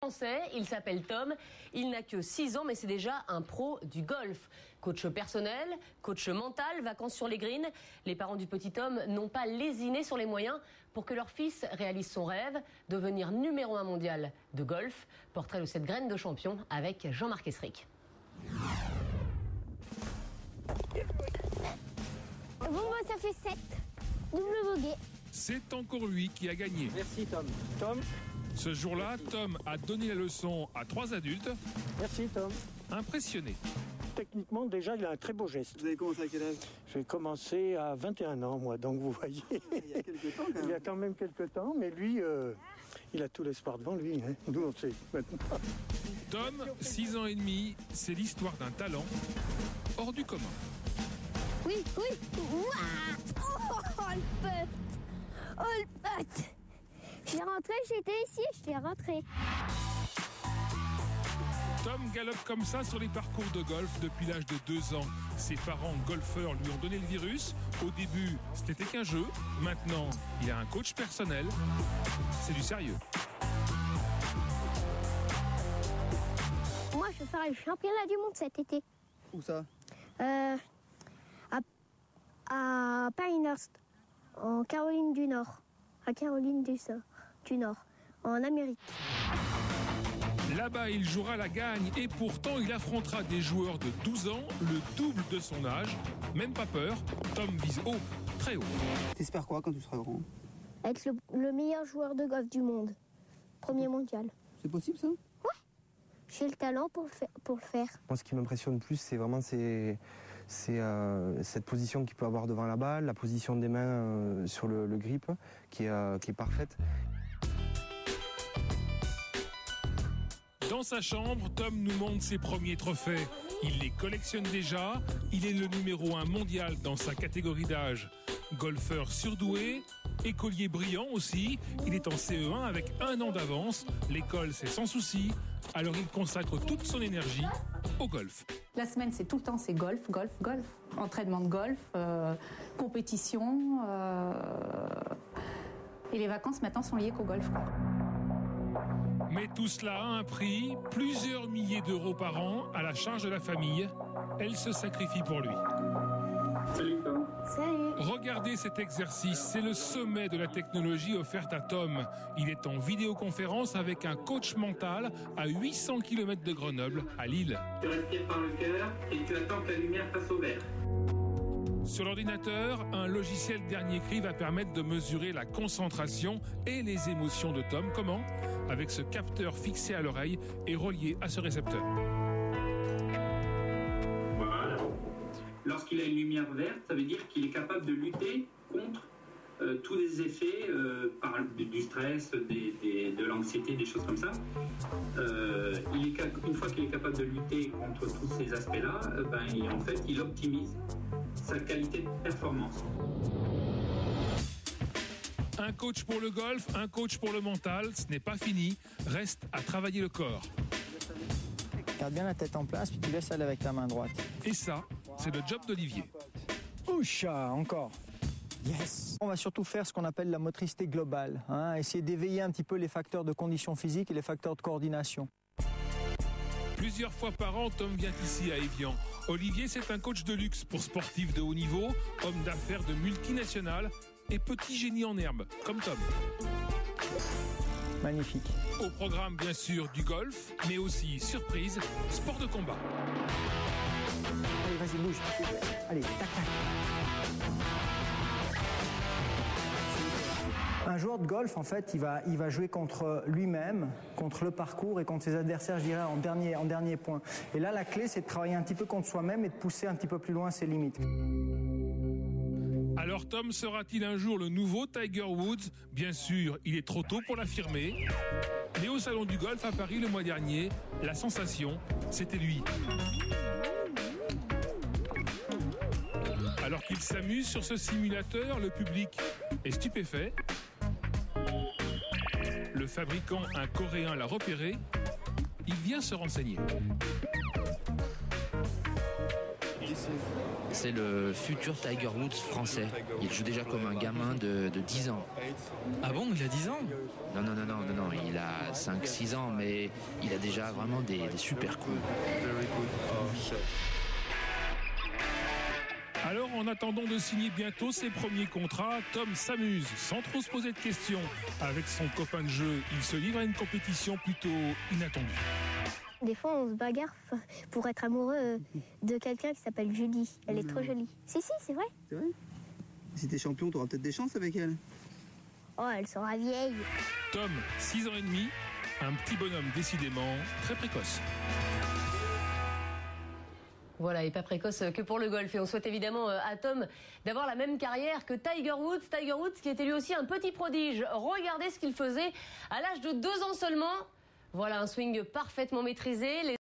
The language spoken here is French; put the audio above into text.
Français, il s'appelle Tom, il n'a que 6 ans mais c'est déjà un pro du golf. Coach personnel, coach mental, vacances sur les greens. Les parents du petit Tom n'ont pas lésiné sur les moyens pour que leur fils réalise son rêve, devenir numéro 1 mondial de golf. Portrait de cette graine de champion avec Jean-Marc Esric. Bon, moi ça fait 7. Double bogey. C'est encore lui qui a gagné. Merci Tom. Tom. Ce jour-là, Tom a donné la leçon à 3 adultes. Merci Tom. Impressionné. Techniquement, déjà, il a un très beau geste. Vous avez commencé à quel âge? J'ai commencé à 21 ans, moi, donc vous voyez. Il y a quelques temps, quand même. Il y a quand même quelques temps, mais lui, il a tout l'espoir devant lui. Hein. Nous, on sait maintenant. Tom, 6 ans et demi, c'est l'histoire d'un talent hors du commun. Oui, oui. Ouah. Oh, le putt. Oh, le putt. Je l'ai rentré, j'étais ici et je l'ai rentré. Tom galope comme ça sur les parcours de golf depuis l'âge de 2 ans. Ses parents golfeurs lui ont donné le virus. Au début, c'était qu'un jeu. Maintenant, il a un coach personnel. C'est du sérieux. Moi, je vais faire le championnat du monde cet été. Où ça? À Pinehurst, en Caroline du Nord. À Caroline du Nord, en Amérique. Là-bas, il jouera la gagne et pourtant, il affrontera des joueurs de 12 ans, le double de son âge. Même pas peur, Tom vise haut, très haut. T'espères quoi quand tu seras grand? Être le meilleur joueur de golf du monde. Premier mondial. C'est possible ça? Ouais. J'ai le talent pour le faire. Moi, ce qui m'impressionne plus, c'est vraiment cette position qu'il peut avoir devant la balle, la position des mains sur le grip qui est parfaite. Dans sa chambre, Tom nous montre ses premiers trophées. Il les collectionne déjà. Il est le numéro 1 mondial dans sa catégorie d'âge. Golfeur surdoué, écolier brillant aussi. Il est en CE1 avec 1 an d'avance. L'école, c'est sans souci. Alors il consacre toute son énergie au golf. La semaine, c'est tout le temps, c'est golf, golf, golf. Entraînement de golf, compétition. Et les vacances, maintenant, sont liées qu'au golf. Mais tout cela a un prix, plusieurs milliers d'euros par an à la charge de la famille. Elle se sacrifie pour lui. Salut Tom. Salut. Regardez cet exercice, c'est le sommet de la technologie offerte à Tom. Il est en vidéoconférence avec un coach mental à 800 km de Grenoble, à Lille. Tu respires par le cœur et tu attends que la lumière passe au vert. Sur l'ordinateur, un logiciel dernier cri va permettre de mesurer la concentration et les émotions de Tom. Comment? Avec ce capteur fixé à l'oreille et relié à ce récepteur. Voilà. Lorsqu'il a une lumière verte, ça veut dire qu'il est capable de lutter contre tous les effets du stress, de l'anxiété, des choses comme ça. Une fois qu'il est capable de lutter contre tous ces aspects-là, en fait, il optimise sa qualité de performance. Un coach pour le golf, un coach pour le mental, ce n'est pas fini. Reste à travailler le corps. Garde bien la tête en place, puis tu laisses aller avec ta main droite. Et ça, c'est le job d'Olivier. Oucha, encore. Yes. On va surtout faire ce qu'on appelle la motricité globale. Essayer d'éveiller un petit peu les facteurs de condition physique et les facteurs de coordination. Plusieurs fois par an, Tom vient ici à Évian. Olivier, c'est un coach de luxe pour sportifs de haut niveau, homme d'affaires de multinationales et petit génie en herbe, comme Tom. Magnifique. Au programme, bien sûr, du golf, mais aussi, surprise, sport de combat. Allez, vas-y, bouge. Allez, tac, tac. Un joueur de golf, en fait, il va jouer contre lui-même, contre le parcours et contre ses adversaires, je dirais, en dernier point. Et là, la clé, c'est de travailler un petit peu contre soi-même et de pousser un petit peu plus loin ses limites. Alors Tom sera-t-il un jour le nouveau Tiger Woods? Bien sûr, il est trop tôt pour l'affirmer. Mais au Salon du Golf à Paris le mois dernier, la sensation, c'était lui. Alors qu'il s'amuse sur ce simulateur, le public est stupéfait. Le fabricant, un Coréen, l'a repéré. Il vient se renseigner. Il C'est le futur Tiger Woods français. Il joue déjà comme un gamin de 10 ans. Ah bon, il a 10 ans? Non, il a 5-6 ans, mais il a déjà vraiment des super coups. Alors, en attendant de signer bientôt ses premiers contrats, Tom s'amuse sans trop se poser de questions. Avec son copain de jeu, il se livre à une compétition plutôt inattendue. Des fois, on se bagarre pour être amoureux de quelqu'un qui s'appelle Julie. Elle est trop jolie. Si, c'est vrai. C'est vrai? Si t'es champion, t'auras peut-être des chances avec elle. Oh, elle sera vieille. Tom, 6 ans et demi, un petit bonhomme décidément très précoce. Voilà, et pas précoce que pour le golf. Et on souhaite évidemment à Tom d'avoir la même carrière que Tiger Woods. Tiger Woods qui était lui aussi un petit prodige. Regardez ce qu'il faisait à l'âge de 2 ans seulement. Voilà un swing parfaitement maîtrisé.